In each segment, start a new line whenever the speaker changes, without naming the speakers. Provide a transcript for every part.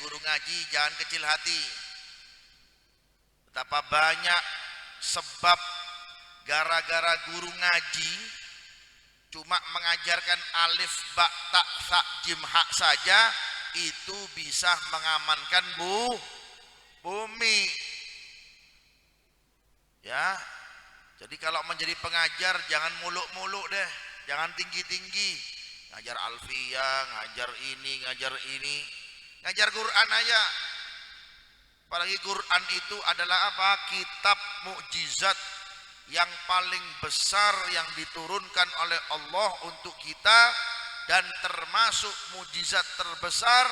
guru ngaji jangan kecil hati. Betapa banyak sebab gara-gara guru ngaji cuma mengajarkan alif, ba, ta, sa, jim, ha saja itu bisa mengamankan bumi. Ya. Jadi kalau menjadi pengajar jangan muluk-muluk deh, jangan tinggi-tinggi. Ngajar alfiyah, ngajar ini, ngajar Quran aja. Apalagi Quran itu adalah apa? Kitab mukjizat yang paling besar yang diturunkan oleh Allah untuk kita dan termasuk mukjizat terbesar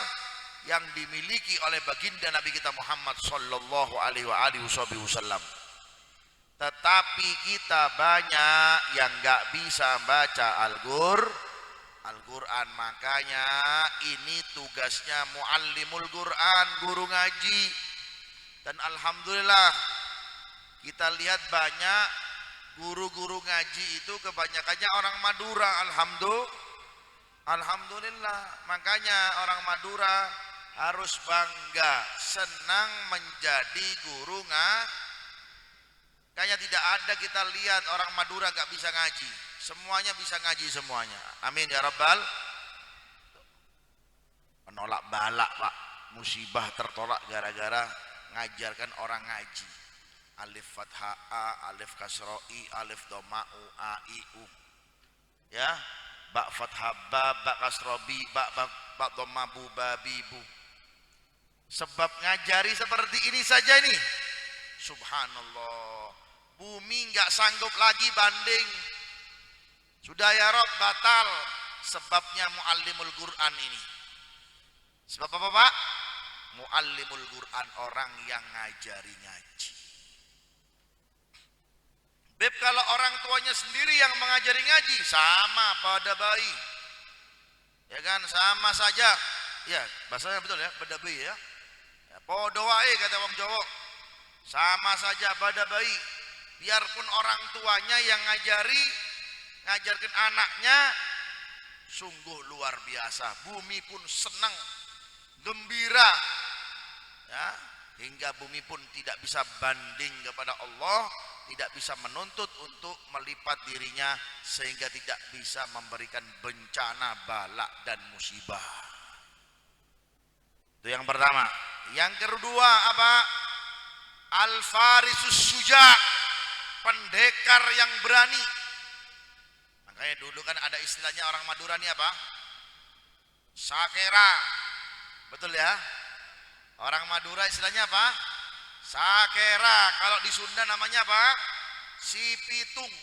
yang dimiliki oleh baginda Nabi kita Muhammad sallallahu alaihi wasallam. Tetapi kita banyak yang nggak bisa baca Al-Quran. Makanya ini tugasnya muallimul Quran, guru ngaji. Dan alhamdulillah kita lihat banyak guru-guru ngaji itu kebanyakannya orang Madura. Alhamdulillah. Makanya orang Madura harus bangga, senang menjadi guru ngaji. Kayaknya tidak ada kita lihat orang Madura gak bisa ngaji. Semuanya bisa ngaji semuanya. Amin ya Rabbal. Menolak balak Pak. Musibah tertolak gara-gara ngajarkan orang ngaji. Alif fathah A, alif kasro I, alif doma U, A, I, U. Ya. Ba fathah ba, ba kasro bi, ba doma bu, ba bi, bu. Sebab ngajari seperti ini saja ini. Subhanallah. Bumi nggak sanggup lagi banding. Sudah ya Rob, batal. Sebabnya muallimul Quran ini. Sebab apa Pak? Muallimul Quran, orang yang ngajari ngaji. Beb, kalau orang tuanya sendiri yang mengajari ngaji, sama pada bayi. Ya kan, sama saja. Ya, bahasanya betul ya, pada bayi ya. Podo wae kata wong Jawa. Sama saja pada bayi. Biarpun orang tuanya yang ngajarkan anaknya, sungguh luar biasa. Bumi pun senang, gembira, ya, hingga bumi pun tidak bisa banding kepada Allah, tidak bisa menuntut untuk melipat dirinya sehingga tidak bisa memberikan bencana, balak dan musibah. Itu yang pertama. Yang kedua apa? Al-Farisus Suja, pendekar yang berani. Makanya dulu kan ada istilahnya orang Madura nih apa? Sakera. Betul ya? Orang Madura istilahnya apa? Sakera. Kalau di Sunda namanya apa? Si Pitung.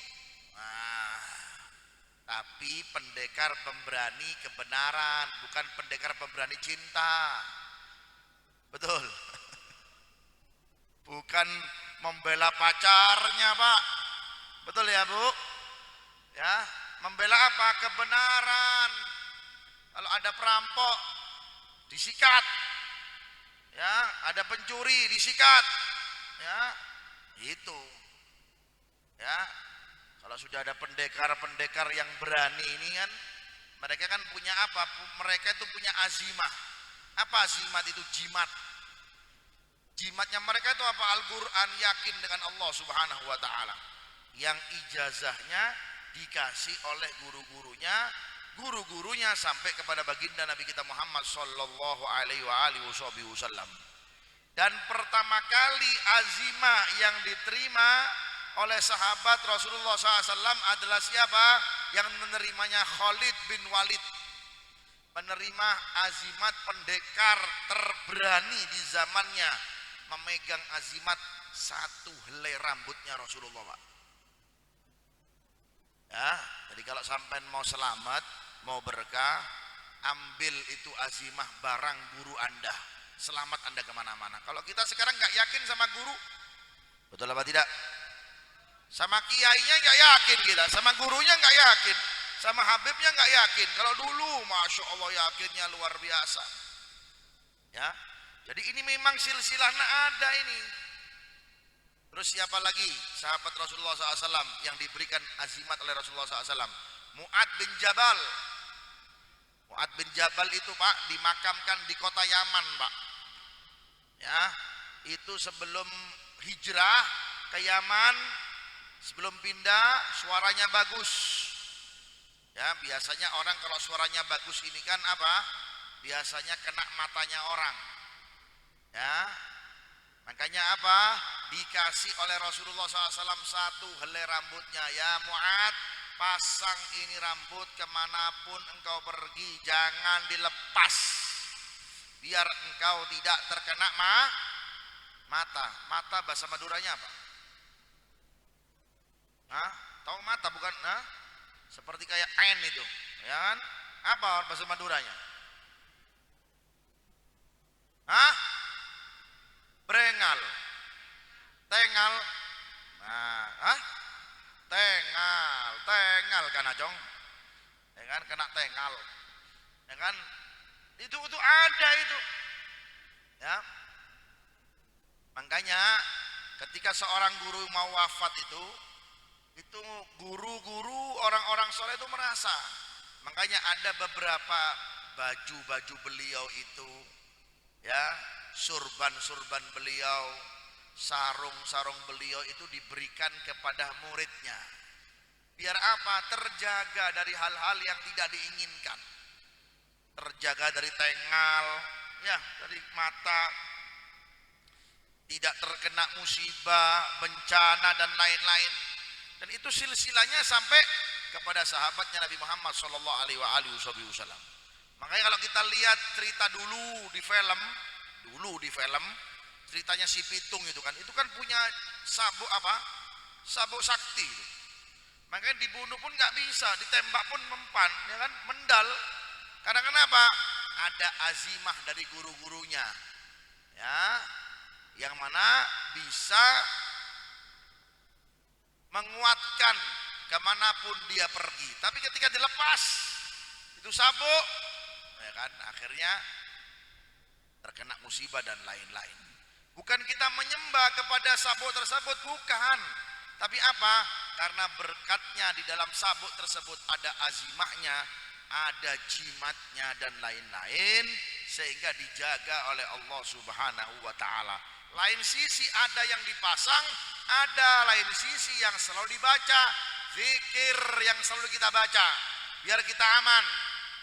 Nah, tapi pendekar pemberani kebenaran, bukan pendekar pemberani cinta. Betul. Bukan membela pacarnya Pak. Betul ya Bu? Ya, membela apa? Kebenaran. Kalau ada perampok disikat. Ya, ada pencuri disikat. Ya, itu. Ya. Kalau sudah ada pendekar-pendekar yang berani ini kan, mereka kan punya apa? Mereka itu punya azimah. Apa azimat itu? Jimat. Jimatnya mereka itu apa? Al-Quran, yakin dengan Allah subhanahu wa ta'ala. Yang ijazahnya dikasih oleh guru-gurunya sampai kepada baginda Nabi kita Muhammad sallallahu alaihi wasallam. Dan pertama kali azimah yang diterima oleh sahabat Rasulullah SAW adalah siapa? Yang menerimanya Khalid bin Walid. Menerima azimat pendekar terberani di zamannya, memegang azimat satu helai rambutnya Rasulullah Pak. Ya, jadi kalau sampai mau selamat, mau berkah, ambil itu azimah barang guru Anda, selamat Anda kemana-mana. Kalau kita sekarang nggak yakin sama guru, betul apa tidak? Sama kiainya nggak yakin kita, sama gurunya nggak yakin, sama Habibnya nggak yakin. Kalau dulu, masya Allah yakinnya luar biasa. Ya, jadi ini memang silsilahnya ada ini. Terus siapa lagi sahabat Rasulullah SAW yang diberikan azimat oleh Rasulullah SAW? Mu'ad bin Jabal. Mu'ad bin Jabal itu Pak dimakamkan di kota Yaman Pak. Ya, itu sebelum hijrah ke Yaman, sebelum pindah suaranya bagus. Ya, biasanya orang kalau suaranya bagus ini kan apa? Biasanya kena matanya orang. Ya, makanya apa? Dikasih oleh Rasulullah SAW satu helai rambutnya. Ya Mu'ad, pasang ini rambut kemanapun engkau pergi, jangan dilepas, biar engkau tidak terkena mata. Mata bahasa Maduranya apa? Hah? Tahu mata bukan? Hah? Seperti kayak ain itu, ya kan? Apa bahasa Maduranya? Hah? Brengal, tengal. Nah, hah? Tengal kan acong, ya kan? Kena tengal, ya kan? Itu ada itu, ya. Makanya ketika seorang guru mau wafat itu guru-guru orang-orang soleh itu merasa. Makanya ada beberapa baju-baju beliau itu, ya, surban-surban beliau, sarung-sarung beliau itu diberikan kepada muridnya. Biar apa? Terjaga dari hal-hal yang tidak diinginkan. Terjaga dari tengal, ya, dari mata, tidak terkena musibah, bencana dan lain-lain. Dan itu silsilahnya sampai kepada sahabatnya Nabi Muhammad sallallahu alaihi wasallam. Makanya kalau kita lihat cerita dulu di film ceritanya si Pitung itu kan punya sabuk apa? Sabuk sakti. Makanya dibunuh pun nggak bisa, ditembak pun mempan, ya kan? Mendal. Karena kenapa? Ada azimah dari guru-gurunya, ya, yang mana bisa menguatkan kemanapun dia pergi. Tapi ketika dilepas itu sabuk, ya kan, akhirnya terkena musibah dan lain-lain. Bukan kita menyembah kepada sabuk tersebut, bukan. Tapi apa? Karena berkatnya di dalam sabuk tersebut ada azimahnya, ada jimatnya dan lain-lain, sehingga dijaga oleh Allah Subhanahu wa taala. Lain sisi ada yang dipasang, ada lain sisi yang selalu dibaca, zikir yang selalu kita baca, biar kita aman.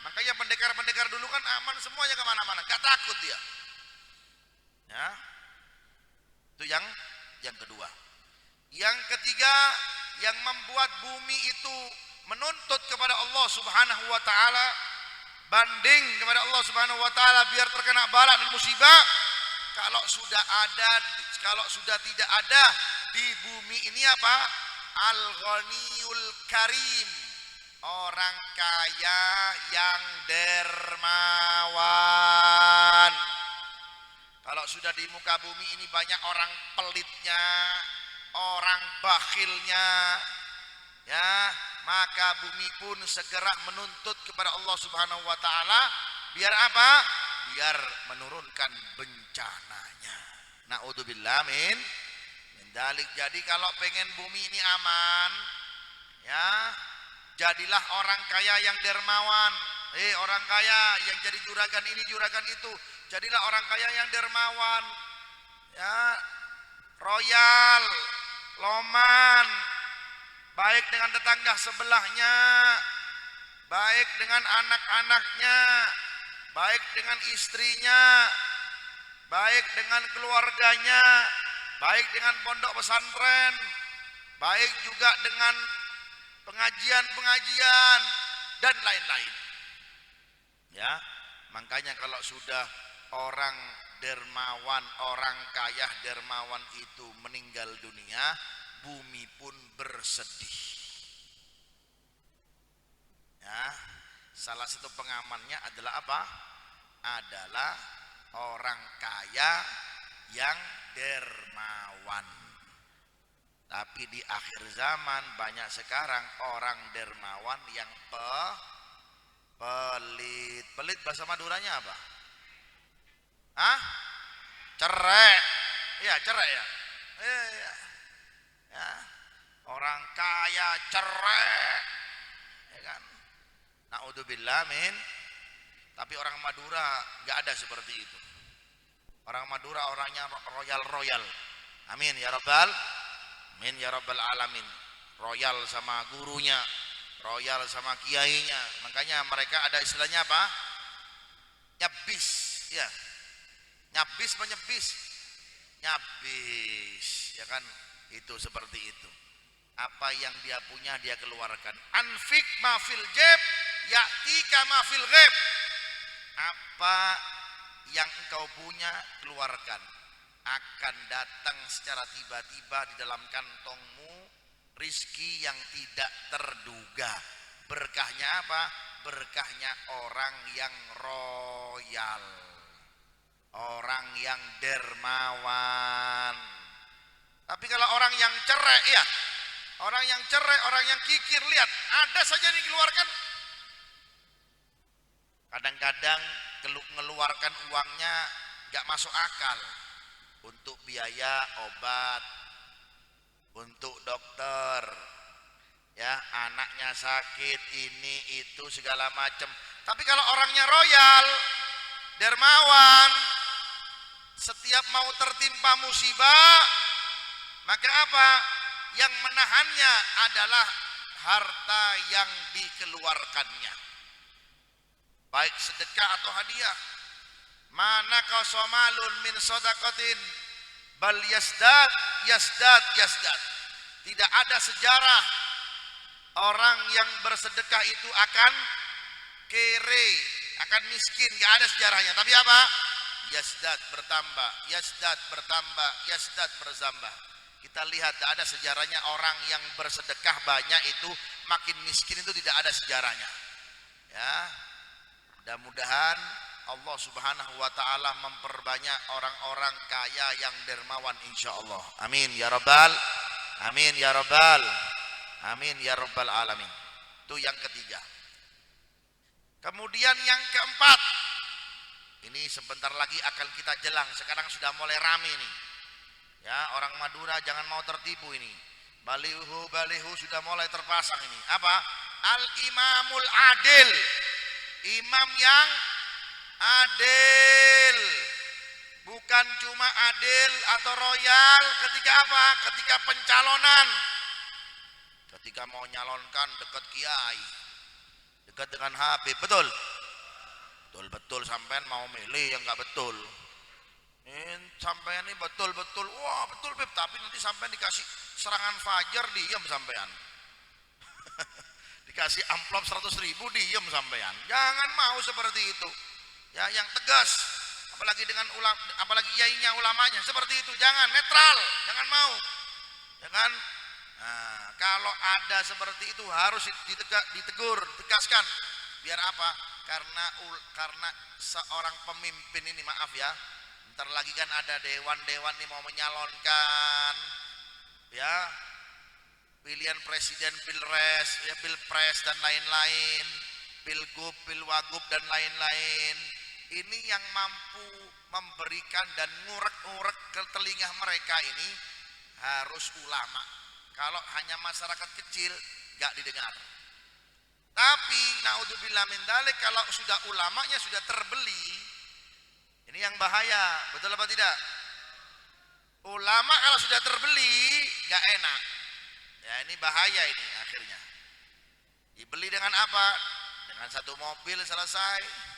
Makanya pendekar-pendekar dulu kan aman semuanya kemana-mana, gak takut dia. Ya, itu yang kedua. Yang ketiga, yang membuat bumi itu menuntut kepada Allah Subhanahu wa taala, banding kepada Allah Subhanahu wa taala biar terkena bala dan musibah. Kalau sudah tidak ada di bumi ini apa? Al-Ghaniyul Karim, orang kaya yang dermawan. Kalau sudah di muka bumi ini banyak orang pelitnya, orang bakhilnya, ya, maka bumi pun segera menuntut kepada Allah Subhanahu wa taala biar apa? Biar menurunkan bencananya. Naudzubillah min dalik. Jadi kalau pengen bumi ini aman, ya, jadilah orang kaya yang dermawan. Orang kaya yang jadi juragan ini juragan itu, jadilah orang kaya yang dermawan, ya, royal, loman, baik dengan tetangga sebelahnya, baik dengan anak-anaknya, baik dengan istrinya, baik dengan keluarganya, baik dengan pondok pesantren, baik juga dengan pengajian-pengajian dan lain-lain. Ya, makanya kalau sudah orang dermawan, orang kaya dermawan itu meninggal dunia, bumi pun bersedih. Ya, salah satu pengamannya adalah apa? Adalah orang kaya yang dermawan. Tapi di akhir zaman banyak sekarang orang dermawan yang pelit. Pelit bahasa Maduranya apa? Hah? Cerai. Iya, cerai ya. Iya. Ya. Orang kaya cerai, ya kan? Naudzubillah min. Tapi orang Madura nggak ada seperti itu. Orang Madura orangnya royal. Amin ya rabbal, amin ya rabbal alamin. Royal sama gurunya, royal sama kiainya. Makanya mereka ada istilahnya apa? Nyabis, ya. Nyabis menyebis. Nyabis, ya kan? Itu seperti itu. Apa yang dia punya dia keluarkan. Anfik ma fil jeb, ya'tika ma fil gheb. Apa yang engkau punya keluarkan, akan datang secara tiba-tiba di dalam kantongmu rizki yang tidak terduga. Berkahnya apa? Berkahnya orang yang royal, orang yang dermawan. Tapi kalau orang yang cerai, ya, orang yang cerai, orang yang kikir, lihat, ada saja yang dikeluarkan. Kadang-kadang mengeluarkan uangnya gak masuk akal untuk biaya obat, untuk dokter, ya, anaknya sakit, ini itu segala macam. Tapi kalau orangnya royal, dermawan, setiap mau tertimpa musibah, maka apa? Yang menahannya adalah harta yang dikeluarkannya, baik sedekah atau hadiah. Mana kau somalun min sodakotin bal yasdad. Tidak ada sejarah orang yang bersedekah itu akan kere, akan miskin, gak ada sejarahnya. Tapi apa? Yasdad bertambah, yasdad bertambah. Kita lihat tak ada sejarahnya orang yang bersedekah banyak itu makin miskin, itu tidak ada sejarahnya. Ya, mudah-mudahan Allah Subhanahu wa taala memperbanyak orang-orang kaya yang dermawan insyaallah. Amin ya rabbal, amin ya rabbal, amin ya rabbal alamin. Itu yang ketiga. Kemudian yang keempat, ini sebentar lagi akan kita jelang. Sekarang sudah mulai rame nih. Ya, orang Madura jangan mau tertipu ini. Balihu sudah mulai terpasang ini. Apa? Al-Imamul Adil. Imam yang adil. Bukan cuma adil atau royal ketika apa? Ketika pencalonan. Ketika mau nyalonkan dekat kiai, dekat dengan Habib, betul? Betul sampean mau milih yang enggak betul. Sampean ini betul, wah betul Beb, tapi nanti sampean dikasih serangan fajar, diem sampean. Dikasih amplop 100.000, diem sampean. Jangan mau seperti itu. Ya, yang tegas, apalagi dengan apalagi yainya, ulamanya, seperti itu. Jangan netral, jangan mau. Ya kan? Nah, kalau ada seperti itu harus ditegur, ditegaskan. Biar apa? Karena seorang pemimpin ini, maaf ya, ntar lagi kan ada dewan-dewan nih mau menyalonkan, ya, pilihan presiden, pilpres dan lain-lain, pilgub, pilwagub dan lain-lain. Ini yang mampu memberikan dan ngurek-ngurek ke telinga mereka ini harus ulama. Kalau hanya masyarakat kecil gak didengar. Tapi naudzubillah min dzalik, kalau sudah ulamanya sudah terbeli, ini yang bahaya, betul apa tidak? Ulama kalau sudah terbeli gak enak. Ya, ini bahaya ini akhirnya. Dibeli dengan apa? Dengan satu mobil selesai.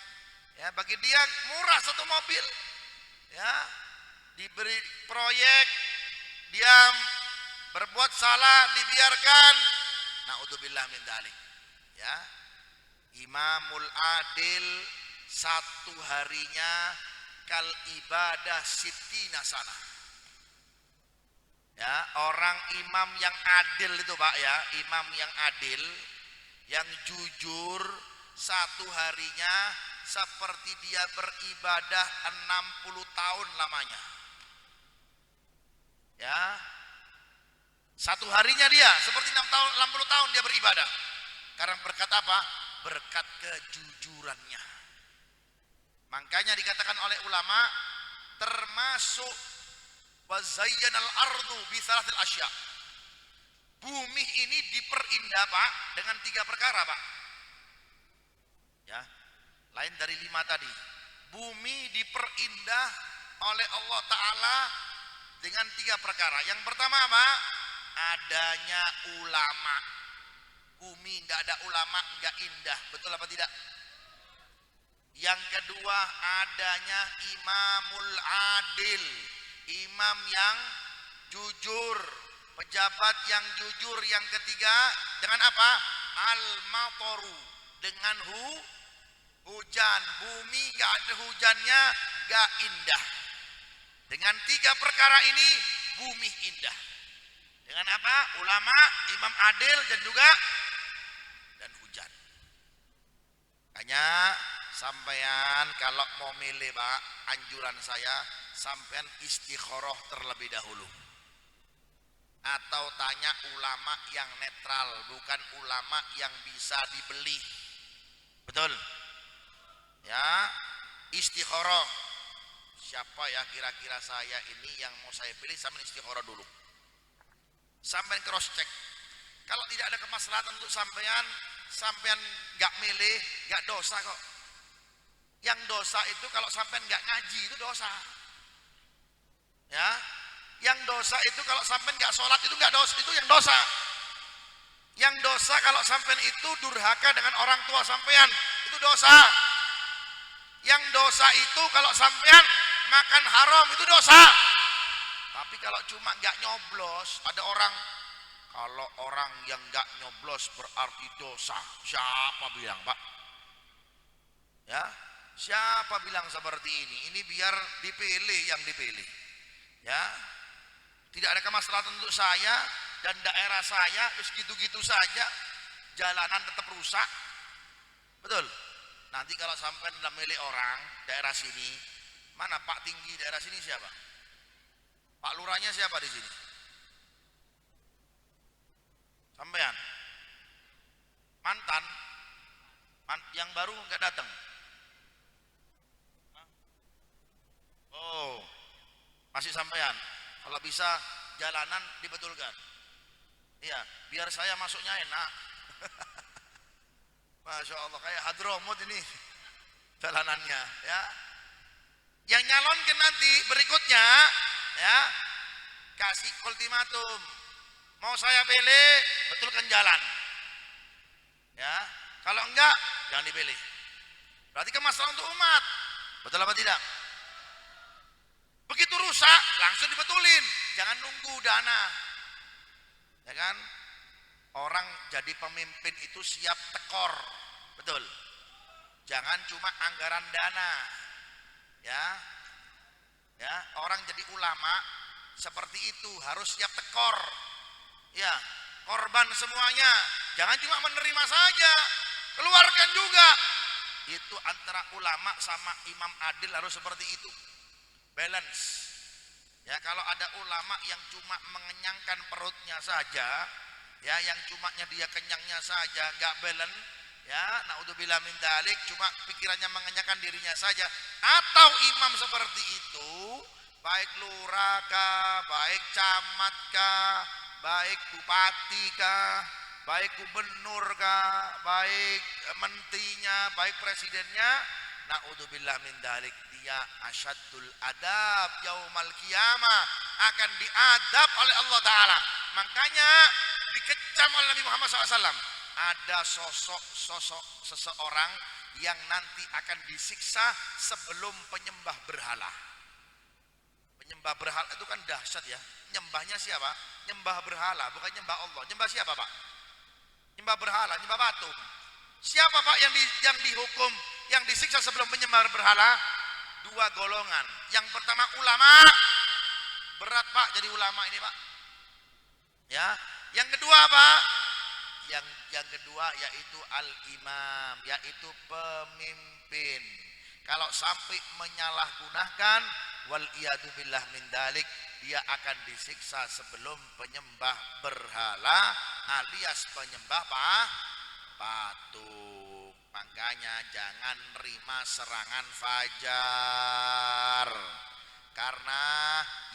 Ya, bagi dia murah satu mobil. Ya, diberi proyek, dia berbuat salah dibiarkan. Naudzubillah min dzalik. Ya, Imamul Adil satu harinya kal ibadah sittina sana. Ya, orang imam yang adil itu Pak ya, imam yang adil, yang jujur, satu harinya seperti dia beribadah 60 tahun lamanya. Ya, satu harinya dia seperti 60 tahun dia beribadah. Karena berkat apa? Berkat kejujurannya. Makanya dikatakan oleh ulama, termasuk wazayyanal ardu bi thalathil asya. Bumi ini diperindah Pak dengan 3 perkara Pak. Ya, lain dari 5 tadi. Bumi diperindah oleh Allah Ta'ala dengan 3 perkara. Yang pertama apa? Adanya ulama. Bumi nggak ada ulama nggak indah, betul apa tidak? Yang kedua adanya imamul adil, imam yang jujur, pejabat yang jujur. Yang ketiga dengan apa? Al-matoru, dengan hujan. Bumi nggak ada hujannya nggak indah. Dengan 3 perkara ini bumi indah. Dengan apa? Ulama, imam adil, dan juga dan hujan. Makanya sampean kalau mau milih Pak, anjuran saya sampean istikharah terlebih dahulu. Atau tanya ulama yang netral, bukan ulama yang bisa dibeli. Betul? Ya, istikharah. Siapa ya kira-kira saya ini yang mau saya pilih, sampean istikharah dulu. Sampean cross check. Kalau tidak ada kemaslahatan untuk sampean nggak milih, nggak dosa kok. Yang dosa itu kalau sampean nggak ngaji itu dosa. Ya, yang dosa itu kalau sampean nggak sholat itu nggak dosa, itu yang dosa. Yang dosa kalau sampean itu durhaka dengan orang tua sampean, itu dosa. Yang dosa itu kalau sampean makan haram, itu dosa. Tapi kalau cuma nggak nyoblos, ada orang kalau orang yang nggak nyoblos berarti dosa. Siapa bilang Pak? Ya, siapa bilang seperti ini? Ini biar dipilih yang dipilih. Ya, tidak ada kemaslahatan untuk saya dan daerah saya, gitu-gitu saja. Jalanan tetap rusak. Betul. Nanti kalau sampai dalam milik orang daerah sini, mana Pak tinggi daerah sini siapa? Pak lurahnya siapa di sini? Sampean? Mantan? Yang baru nggak datang? Oh, masih sampean. Kalau bisa jalanan dibetulkan. Iya, biar saya masuknya enak. Masya Allah, kayak Hadromut ini jalanannya, ya. Yang nyalonkan nanti berikutnya, ya, kasih ultimatum. Mau saya pilih, betulkan jalan. Ya, kalau enggak, jangan dipilih. Berarti kemaslahatan untuk umat. Betul apa tidak? Begitu rusak, langsung dibetulin. Jangan nunggu dana. Ya kan? Orang jadi pemimpin itu siap tekor. Betul. Jangan cuma anggaran dana. Ya. Ya, orang jadi ulama seperti itu harus siap tekor. Ya, korban semuanya. Jangan cuma menerima saja, keluarkan juga. Itu antara ulama sama imam adil harus seperti itu. Balance. Ya, kalau ada ulama yang cuma mengenyangkan perutnya saja, ya, yang cumanya dia kenyangnya saja, nggak balance, ya, naudzubillah min dzalik, cuma pikirannya mengenyangkan dirinya saja, atau imam seperti itu, baik lurah kah, baik camat kah, baik bupati kah, baik gubernur kah, baik menterinya, baik presidennya, naudzubillah min dzalik, dia asyadul adab yaumal qiyamah, akan diadab oleh Allah Ta'ala. Makanya dikecam oleh Nabi Muhammad SAW. Ada sosok seseorang yang nanti akan disiksa sebelum penyembah berhala. Penyembah berhala itu kan dahsyat ya. Nyembahnya siapa? Nyembah berhala, bukan nyembah Allah. Nyembah siapa Pak? Nyembah berhala, nyembah batu. Siapa Pak yang dihukum, yang disiksa sebelum penyembah berhala? 2 golongan. Yang pertama ulama. Berat Pak jadi ulama ini Pak. Ya. Yang kedua apa? Yang kedua yaitu al-imam, yaitu pemimpin. Kalau sampai menyalahgunakan, wal iyadu billah min dalik, dia akan disiksa sebelum penyembah berhala alias penyembah patung. Makanya jangan nerima serangan fajar, karena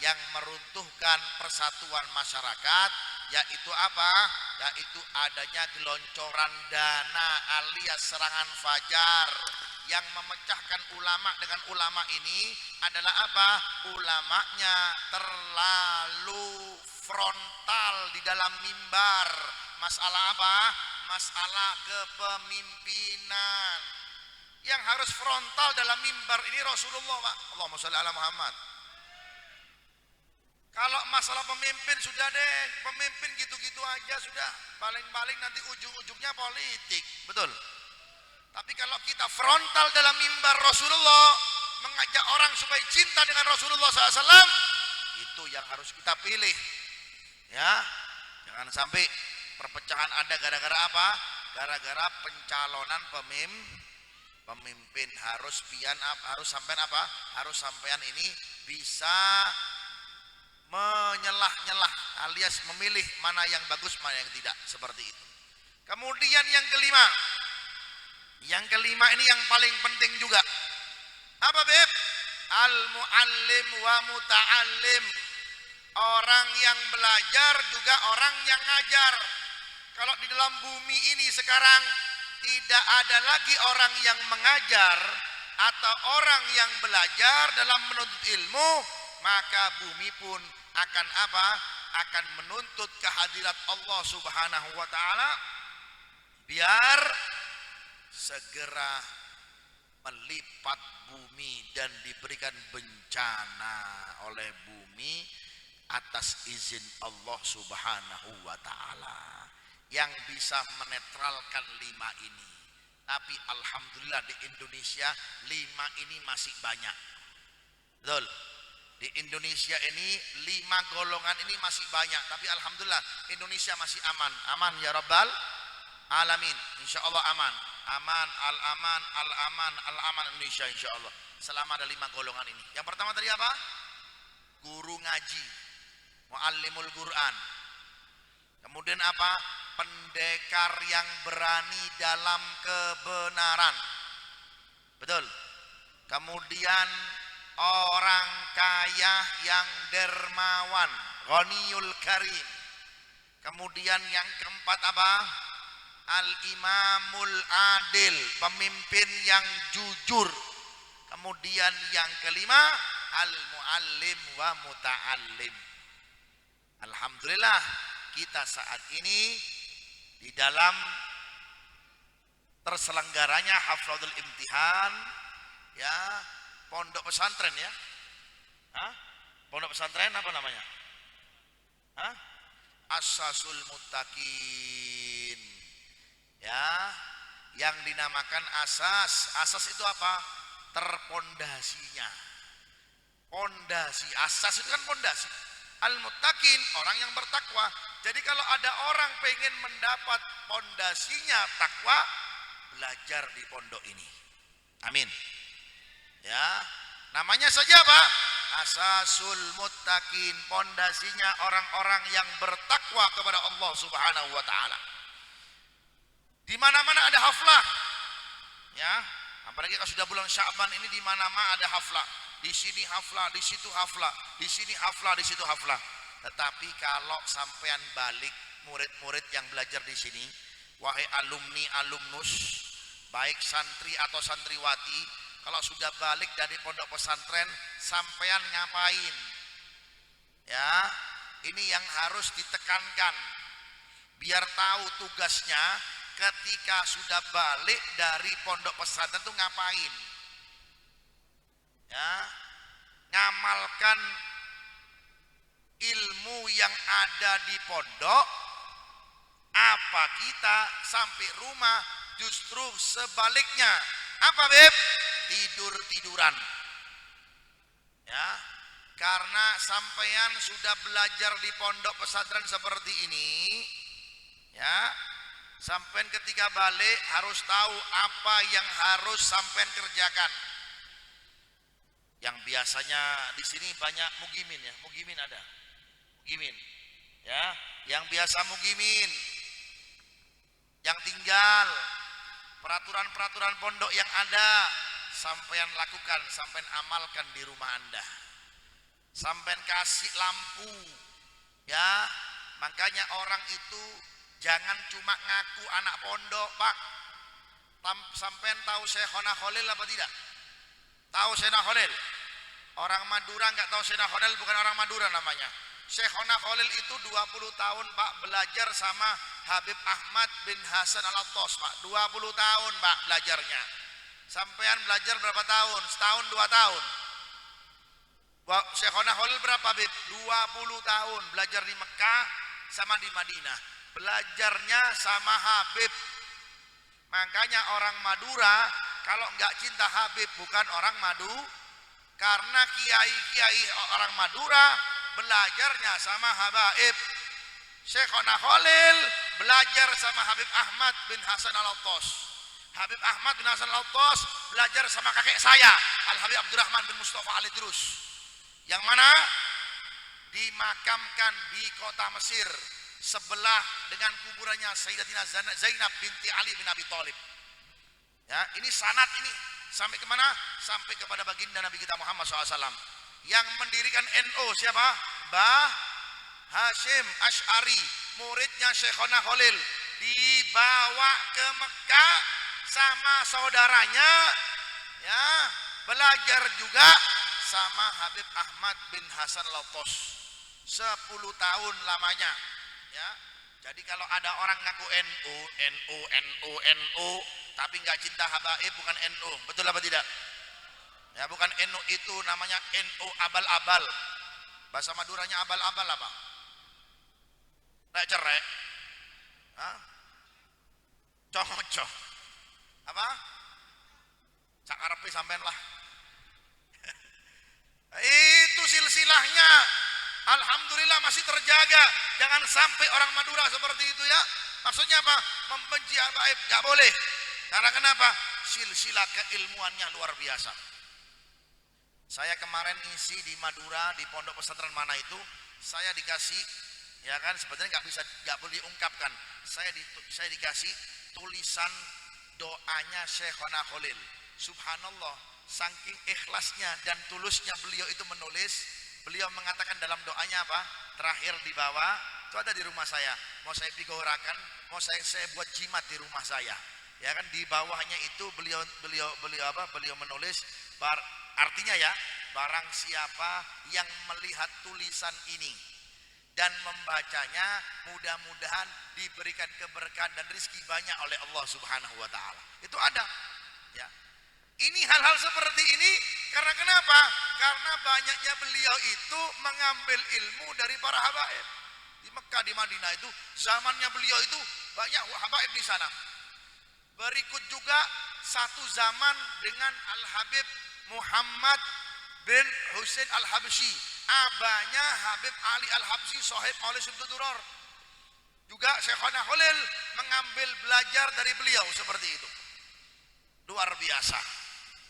yang meruntuhkan persatuan masyarakat yaitu apa? Yaitu adanya geloncoran dana alias serangan fajar. Yang memecahkan ulama dengan ulama ini adalah apa? Ulamanya terlalu frontal di dalam mimbar. Masalah apa? Masalah kepemimpinan. Yang harus frontal dalam mimbar ini Rasulullah, Pak. Allahumma sholli ala Muhammad. Kalau masalah pemimpin sudah deh, pemimpin gitu-gitu aja sudah. Paling-paling nanti ujung-ujungnya politik, betul. Tapi kalau kita frontal dalam mimbar Rasulullah, mengajak orang supaya cinta dengan Rasulullah SAW, itu yang harus kita pilih. Ya, jangan sampai perpecahan ada gara-gara apa? Gara-gara pencalonan pemimpin. Harus sampean apa? Harus sampean ini bisa menyelah-nyelah alias memilih mana yang bagus, mana yang tidak, seperti itu. Kemudian yang kelima ini yang paling penting juga. Apa, Beb? Al-muallim wa muta'allim. Orang yang belajar juga orang yang ngajar. Kalau di dalam bumi ini sekarang tidak ada lagi orang yang mengajar atau orang yang belajar dalam menuntut ilmu, maka bumi pun akan apa? Akan menuntut kehadirat Allah Subhanahu wa taala biar segera melipat bumi dan diberikan bencana oleh bumi atas izin Allah Subhanahu wa taala yang bisa menetralkan 5 ini. Tapi alhamdulillah di Indonesia 5 ini masih banyak. Betul. Di Indonesia ini 5 golongan ini masih banyak, tapi alhamdulillah Indonesia masih aman. Aman ya rabbal alamin. Insyaallah aman. Al-aman Indonesia insyaallah. Selama ada 5 golongan ini. Yang pertama tadi apa? Guru ngaji, muallimul Quran. Kemudian apa? Pendekar yang berani dalam kebenaran. Betul. Kemudian orang kaya yang dermawan, ghaniyul karim. Kemudian yang keempat apa? Al-imamul adil, pemimpin yang jujur. Kemudian yang kelima, al-muallim wa muta'allim. Alhamdulillah kita saat ini di dalam terselenggaranya hafladul imtihan, ya, pondok pesantren ya. Hah? Pondok pesantren apa namanya? Hah? Asasul Muttaqin. Ya, yang dinamakan asas. Asas itu apa? Terpondasinya. Pondasi, asas itu kan pondasi. Al-muttaqin, orang yang bertakwa. Jadi kalau ada orang pengen mendapat pondasinya takwa, belajar di pondok ini. Amin. Ya, namanya saja apa? Asasul muttaqin, pondasinya orang-orang yang bertakwa kepada Allah Subhanahu wa taala. Di mana-mana ada haflah. Ya, apalagi kalau sudah bulan Sya'ban ini di mana-mana ada haflah. Di sini haflah, di situ haflah, di sini haflah, di situ haflah. Tetapi kalau sampean balik murid-murid yang belajar di sini, wahai alumni alumnus, baik santri atau santriwati, kalau sudah balik dari pondok pesantren, sampean ngapain? Ya, ini yang harus ditekankan. Biar tahu tugasnya ketika sudah balik dari pondok pesantren itu ngapain? Ya, ngamalkan ilmu yang ada di pondok. Apa kita sampai rumah justru sebaliknya? Apa, Beb? Tidur-tiduran. Ya, karena sampean sudah belajar di pondok pesantren seperti ini, ya, sampean ketika balik harus tahu apa yang harus sampean kerjakan. Yang biasanya di sini banyak mugimin ya, mugimin ada, mugimin, ya, yang biasa mugimin, yang tinggal, peraturan-peraturan pondok yang ada, sampean lakukan, sampean amalkan di rumah Anda. Sampean kasih lampu, ya, Makanya orang itu jangan cuma ngaku anak pondok, Pak. Sampean tahu Syekhona Khalil apa tidak? Tahu Syekhona Khalil? Orang Madura nggak tahu Syekhona Khalil, bukan orang Madura namanya. Syekhona Khalil itu 20 tahun, Pak, belajar sama Habib Ahmad bin Hasan Al-Attas, Pak. 20 tahun, Pak, belajarnya. Sampean belajar berapa tahun? Setahun, 2 tahun. Syekhona Khalil berapa, Habib? 20 tahun belajar di Mekah sama di Madinah. Belajarnya sama Habib. Makanya orang Madura kalau nggak cinta Habib bukan orang Madu, karena kiai-kiai orang Madura belajarnya sama Habaib. Syekhona Khalil belajar sama Habib Ahmad bin Hasan Al-Attas. Habib Ahmad bin Hasan Al-Attas belajar sama kakek saya, Al Habib Abdurrahman bin Mustafa Al Idrus, yang mana dimakamkan di kota Mesir sebelah dengan kuburannya Sayyidatina Zainab binti Ali bin Abi Thalib. Ya, ini sanad ini sampai kemana? Sampai kepada baginda Nabi kita Muhammad SAW. Yang mendirikan NU siapa? Mbah Hashim Ash'ari, muridnya Syekhona Khalil, dibawa ke Mekah sama saudaranya, ya, belajar juga sama Habib Ahmad bin Hasan Al-Attas. 10 tahun lamanya, ya. Jadi kalau ada orang ngaku NU, tapi nggak cinta Habaib, bukan NU, betul apa tidak? Ya, bukan NU, itu namanya NU abal-abal. Bahasa Maduranya abal-abal apa? Nggak cerai? Cocok. Apa? Cakarepi sampean lah. Itu silsilahnya. Alhamdulillah masih terjaga. Jangan sampai orang Madura seperti itu, ya. Maksudnya apa? Membenci Habaib, nggak boleh. Karena kenapa? Silsilah keilmuannya luar biasa. Saya kemarin isi di Madura, di pondok pesantren mana itu, saya dikasih, ya kan, sebenarnya nggak boleh diungkapkan. Saya dikasih tulisan doanya Syekhona Khalil. Subhanallah, saking ikhlasnya dan tulusnya beliau itu menulis. Beliau mengatakan dalam doanya apa? Terakhir di bawah, itu ada di rumah saya. Mau saya figurakan, mau saya buat jimat di rumah saya. Ya kan, di bawahnya itu beliau menulis, artinya ya, barang siapa yang melihat tulisan ini dan membacanya, mudah-mudahan diberikan keberkahan dan rezeki banyak oleh Allah Subhanahu wa taala. Itu ada, ya. Ini hal-hal seperti ini karena kenapa? Karena banyaknya beliau itu mengambil ilmu dari para habaib. Di Mekah, di Madinah itu zamannya beliau itu banyak habaib di sana. Berikut juga satu zaman dengan Al-Habib Muhammad bin Husain Al-Habsyi, abahnya Habib Ali Al-Habsyi, sahib oleh Subtudurar. Juga Syekhona Khalil mengambil belajar dari beliau seperti itu. Luar biasa.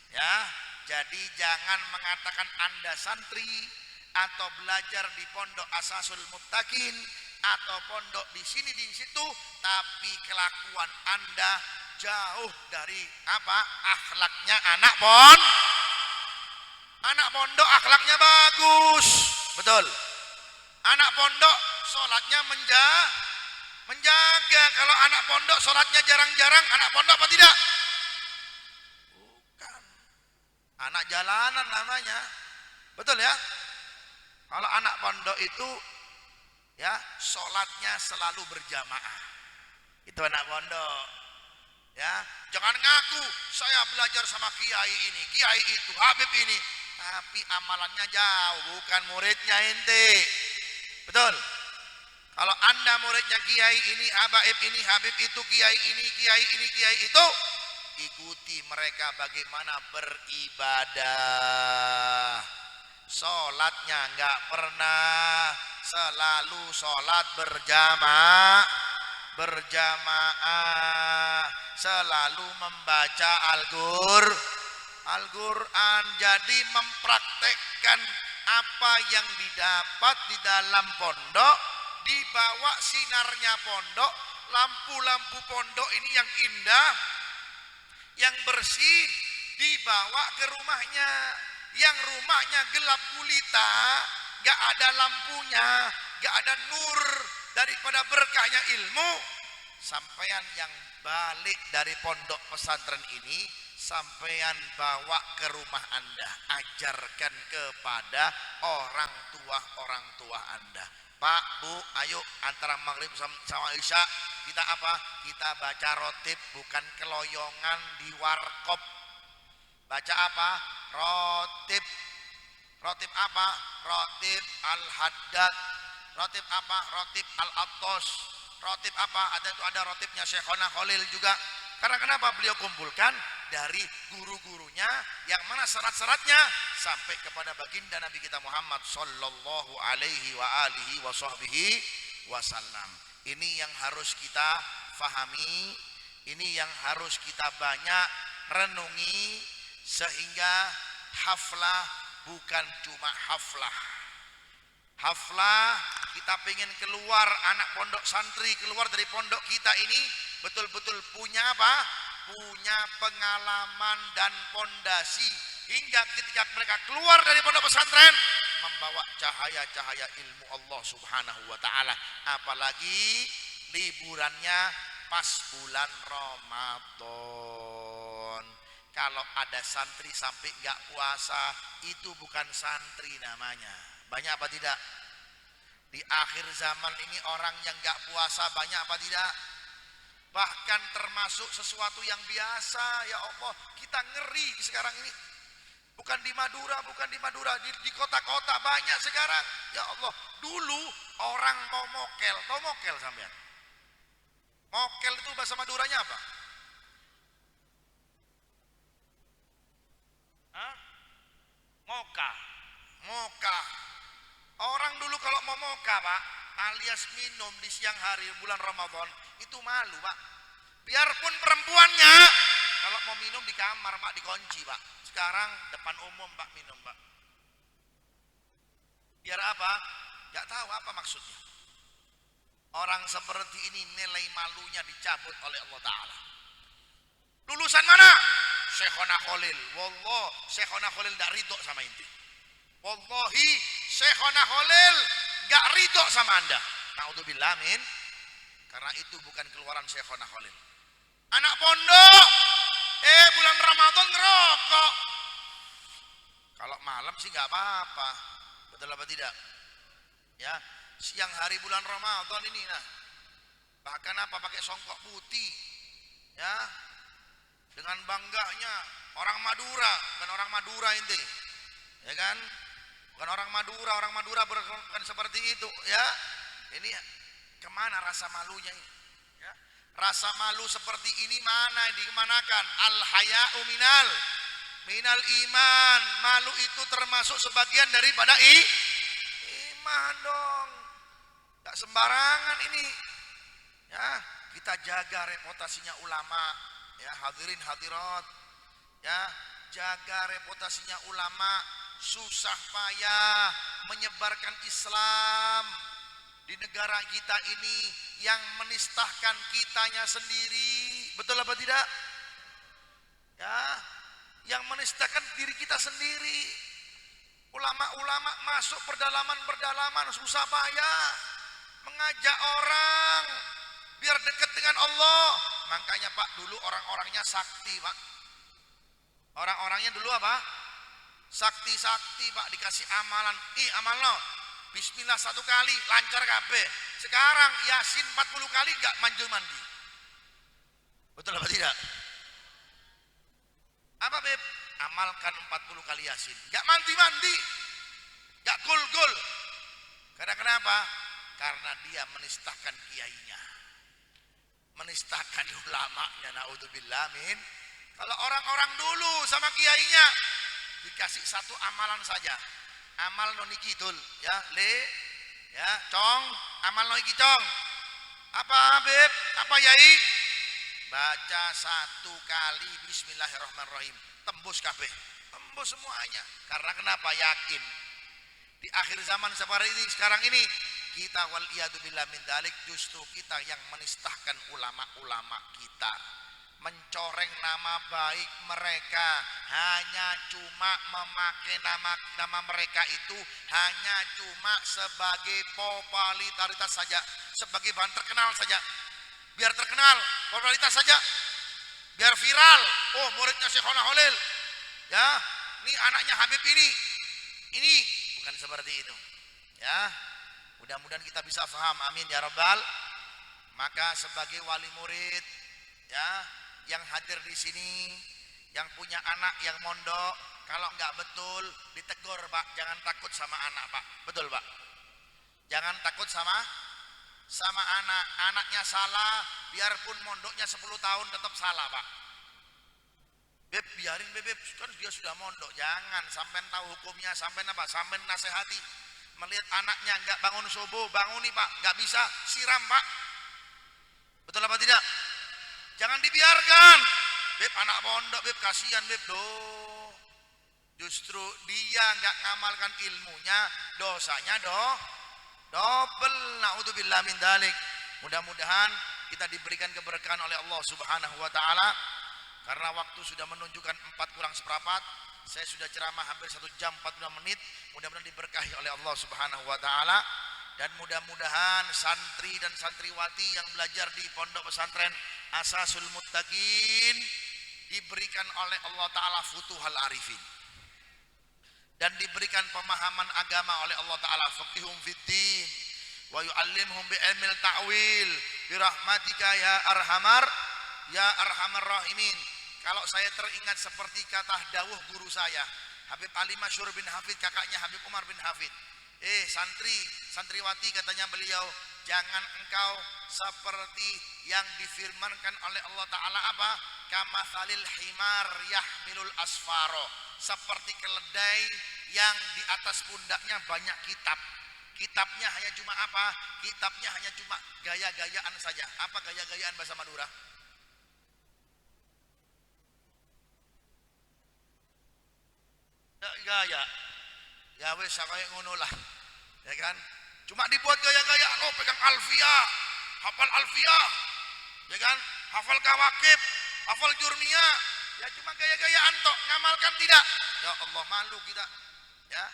Ya, jadi jangan mengatakan Anda santri atau belajar di pondok Asasul Muttaqin atau pondok di sini di situ, tapi kelakuan Anda jauh dari apa? Akhlaknya anak pondok akhlaknya bagus, betul. Anak pondok sholatnya menjaga. Kalau anak pondok sholatnya jarang-jarang, anak pondok apa tidak? Bukan. Anak jalanan namanya, betul ya. Kalau anak pondok itu, ya, sholatnya selalu berjamaah, itu anak pondok. Ya, jangan ngaku saya belajar sama kiai ini, kiai itu, habib ini, tapi amalannya jauh, bukan muridnya ente. Betul. Kalau Anda muridnya kiai ini, habaib ini, habib itu, kiai ini, kiai ini, kiai itu, ikuti mereka bagaimana beribadah. Sholatnya nggak pernah, selalu sholat berjamaah, selalu membaca Al-Quran. Jadi mempraktekkan apa yang didapat di dalam pondok, dibawa sinarnya pondok, lampu-lampu pondok ini yang indah, yang bersih, dibawa ke rumahnya. Yang rumahnya gelap gulita, gak ada lampunya, gak ada nur daripada berkahnya ilmu, sampean yang balik dari pondok pesantren ini, sampean bawa ke rumah Anda, ajarkan kepada orang tua Anda. Pak, Bu, ayo antara maghrib sama isya kita apa? Kita baca rotib, bukan keloyongan di warkop. Baca apa? Rotib. Rotib apa? Rotib al-haddad. Rotib apa? Rotib al-attos. Rotib apa? Ada rotibnya Syekhona Khalil juga. Karena kenapa beliau kumpulkan dari guru-gurunya yang mana syarat-syaratnya sampai kepada baginda Nabi kita Muhammad sallallahu alaihi wa alihi wa sahbihi wasallam. Ini yang harus kita fahami, ini yang harus kita banyak renungi, sehingga haflah bukan cuma haflah. Haflah, kita pengen keluar, anak pondok santri keluar dari pondok kita ini betul-betul punya apa? Punya pengalaman dan pondasi, hingga ketika mereka keluar dari pondok pesantren membawa cahaya-cahaya ilmu Allah Subhanahu wa taala. Apalagi liburannya pas bulan Ramadan. Kalau ada santri sampai enggak puasa, itu bukan santri namanya. Banyak apa tidak? Di akhir zaman ini orang yang enggak puasa banyak apa tidak? Bahkan termasuk sesuatu yang biasa. Ya Allah, kita ngeri sekarang ini. Bukan di Madura, di kota-kota banyak sekarang. Ya Allah, dulu orang mau mokel, tahu mokel sampean? Mokel itu bahasa Maduranya apa? Hah? Moka. Moka. Orang dulu kalau mau moka, Pak, alias minum di siang hari bulan Ramadan, itu malu, Pak. Biarpun perempuannya, kalau mau minum di kamar, Pak, dikunci, Pak. Sekarang depan umum, Pak, minum, Pak. Biar apa? Gak tahu apa maksudnya. Orang seperti ini nilai malunya dicabut oleh Allah Ta'ala. Lulusan mana? Syekhona Khalil. Wallah, Syekhona Khalil gak ridho sama inti. Wallahi, Syekhona Khalil gak ridho sama anda. Na'udzubillah min. Karena itu bukan keluaran Syekhona Khalil. Anak pondok, bulan Ramadan ngerokok. Kalau malam sih nggak apa-apa, betul apa tidak? Ya, siang hari bulan Ramadan ini, nah, bahkan apa pakai songkok putih, ya, dengan bangganya orang Madura, bukan orang Madura inti, ya kan? Bukan orang Madura bukan seperti itu, ya. Ini kemana rasa malunya ini? Ya. Rasa malu seperti ini mana dikemanakan? Al-haya'u minal iman. Malu itu termasuk sebagian daripada iman dong. Tak sembarangan ini. Ya, kita jaga reputasinya ulama, ya, hadirin hadirat. Ya, jaga reputasinya ulama, susah payah menyebarkan Islam di negara kita ini yang menistahkan kitanya sendiri. Betul apa tidak? Ya, yang menistahkan diri kita sendiri. Ulama-ulama masuk berdalaman susah payah mengajak orang biar dekat dengan Allah. Makanya Pak, dulu orang-orangnya sakti, Pak. Orang-orangnya dulu apa? Sakti Pak, dikasih amalan. Amal no. Bismillah 1 kali lancar kabeh. Sekarang Yasin 40 kali enggak mandi. Betul apa tidak? Apa Beb? Amalkan 40 kali Yasin. Enggak mandi. Enggak gul. Karena kenapa? Karena dia menistahkan kiainya. Menistahkan ulamanya, naudzubillah min. Kalau orang-orang dulu sama kiainya dikasih 1 amalan saja. Amal noniki tul, ya, ya, cong, amal noniki cong. Apa Beb? Apa Yai? Baca 1 kali Bismillahirrahmanirrahim, tembus kabeh, tembus semuanya. Karena kenapa? Yakin di akhir zaman seperti ini, sekarang ini kita waliyadzubillah min dzalik, justru kita yang menistahkan ulama-ulama kita, mencoreng nama baik mereka, hanya cuma memakai nama mereka itu hanya cuma sebagai popularitas saja. sebagai bahan terkenal saja, biar terkenal, popularitas saja, biar viral. Oh, muridnya Syekhona Holil, ya, ini anaknya Habib ini bukan seperti itu, ya. Mudah-mudahan kita bisa paham, amin ya rabbal. Maka sebagai wali murid, ya, yang hadir di sini, yang punya anak yang mondok, kalau nggak betul ditegur Pak, jangan takut sama anak Pak, betul Pak, jangan takut sama anak. Anaknya salah, biarpun mondoknya 10 tahun tetap salah Pak. Beb, biarin beb, kan dia sudah mondok, jangan sampai tahu hukumnya, sampai apa, sampai nasihati. Melihat anaknya nggak bangun subuh, banguni Pak, nggak bisa, siram Pak, betul apa tidak? Jangan dibiarkan, beb, anak pondok beb, kasihan beb, doh, justru dia nggak ngamalkan ilmunya, dosanya double, naudzubillah min dzalik. Mudah-mudahan kita diberikan keberkahan oleh Allah Subhanahu wa taala. Karena waktu sudah menunjukkan 4:4, saya sudah ceramah hampir 1 jam 42 menit. Mudah-mudahan diberkahi oleh Allah Subhanahu wa taala, dan mudah-mudahan santri dan santriwati yang belajar di pondok pesantren Asasul Muttaqin diberikan oleh Allah taala futuhal arifin, dan diberikan pemahaman agama oleh Allah taala, faqihum fiddin wa yu'allimhum bi ilmil ta'wil bi rahmatika ya arhamar rahimin. Kalau saya teringat seperti kata dawuh guru saya Habib Ali Masyhur bin Hafid, kakaknya Habib Umar bin Hafid, santriwati katanya beliau, jangan engkau seperti yang difirmankan oleh Allah taala apa, kamatsalil himar yahmilul asfaro, seperti keledai yang di atas pundaknya banyak kitab. Kitabnya hanya cuma apa? Kitabnya hanya cuma gaya-gayaan saja. Apa gaya-gayaan bahasa Madura? Gaya. Ya wes kayak ngono lah. Ya kan? Cuma dibuat gaya-gaya, oh pegang alfiyah, hafal alfiyah. Ya kan? Hafal kawakib, hafal jurmiyah. Ya cuma gaya-gayaan tok, ngamalkan tidak. Ya Allah, malu kita. Ya.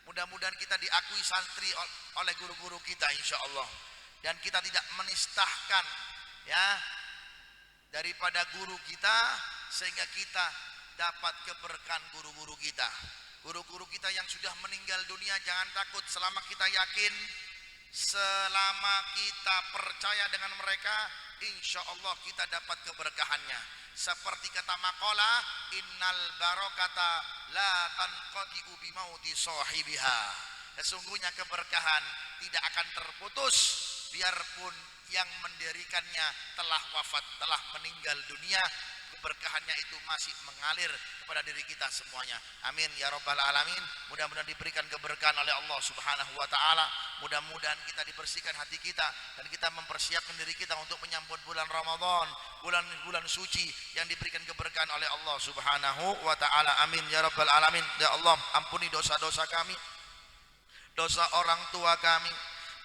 Mudah-mudahan kita diakui santri oleh guru-guru kita insyaallah, dan kita tidak menistahkan ya daripada guru kita, sehingga kita dapat keberkahan guru-guru kita. Guru-guru kita yang sudah meninggal dunia, jangan takut, selama kita yakin, selama kita percaya dengan mereka, insya Allah kita dapat keberkahannya. Seperti kata maqalah, innal barokata la tanqati'u bimauti sahibiha. Sesungguhnya keberkahan tidak akan terputus biarpun yang mendirikannya telah wafat, telah meninggal dunia. Keberkahannya itu masih mengalir kepada diri kita semuanya. Amin ya rabbal alamin. Mudah-mudahan diberikan keberkahan oleh Allah Subhanahu wa taala. Mudah-mudahan kita dibersihkan hati kita, dan kita mempersiapkan diri kita untuk menyambut bulan Ramadan, bulan suci yang diberikan keberkahan oleh Allah Subhanahu wa taala. Amin ya rabbal alamin. Ya Allah, ampuni dosa-dosa kami, dosa orang tua kami.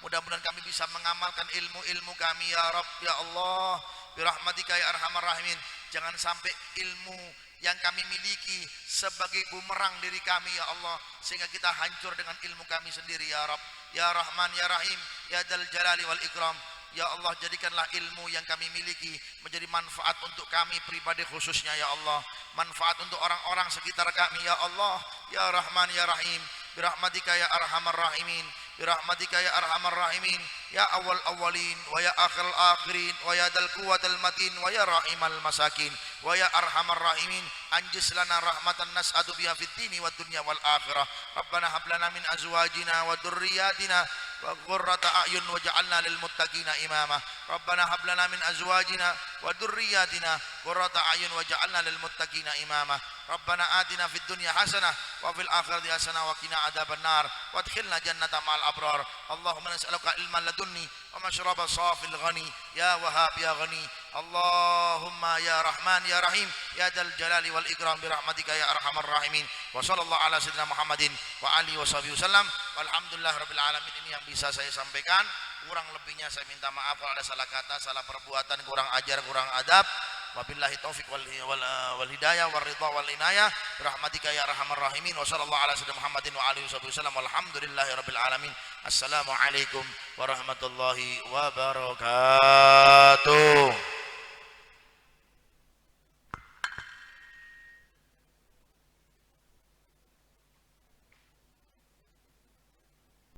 Mudah-mudahan kami bisa mengamalkan ilmu-ilmu kami ya Rabb ya Allah, birahmatika ya arhamar rahimin. Jangan sampai ilmu yang kami miliki sebagai bumerang diri kami ya Allah, sehingga kita hancur dengan ilmu kami sendiri ya Rabb ya Rahman ya Rahim ya Dzal Jalali wal Ikram. Ya Allah, jadikanlah ilmu yang kami miliki menjadi manfaat untuk kami pribadi khususnya ya Allah, manfaat untuk orang-orang sekitar kami ya Allah ya Rahman ya Rahim, birahmatika ya arhamar rahimin, birahmatika ya arhamar rahimin, ya awal awalin wa ya akhir akhirin wa ya dal quwwatal matin wa ya rahimal masakin wa ya arhamar rahimin. Anjis lana rahmatan nas'adu biha fid dini wad dunya wal akhirah. Rabbana hab lana min azwajina wa dhurriyyatina wa qurrata a'yun waj'alna lil muttaqina imama. Rabbana hab lana min azwajina wa dhurriyyatina qurrata a'yun waj'alna lil muttaqina imama. Rabbana atina fid dunya hasanah wa fil akhirati hasanah wa qina adzabannar wa adkhilna jannata ma'al abrar. Allahumma nas'aluka ilman ladunni wa mashraba safil ghani ya wahhab ya ghani. Allahumma ya Rahman ya Rahim ya Dzal Jalali wal Ikram, birahmatika ya arhamar rahimin. Wa sallallahu ala sayyidina Muhammadin wa alihi washabihi wasallam. Walhamdulillahirabbil alamin. Ini yang bisa saya sampaikan. Kurang lebihnya saya minta maaf kalau ada salah kata, salah perbuatan, kurang ajar, kurang adab. Wabillahi taufik wal hidayah wal ridha wal inayah birahmatika ya arhamar rahimin. Wa sallallahu ala sayyidina Muhammadin wa alihi wasallam. Walhamdulillahi rabbil alamin. Assalamualaikum warahmatullahi wabarakatuh.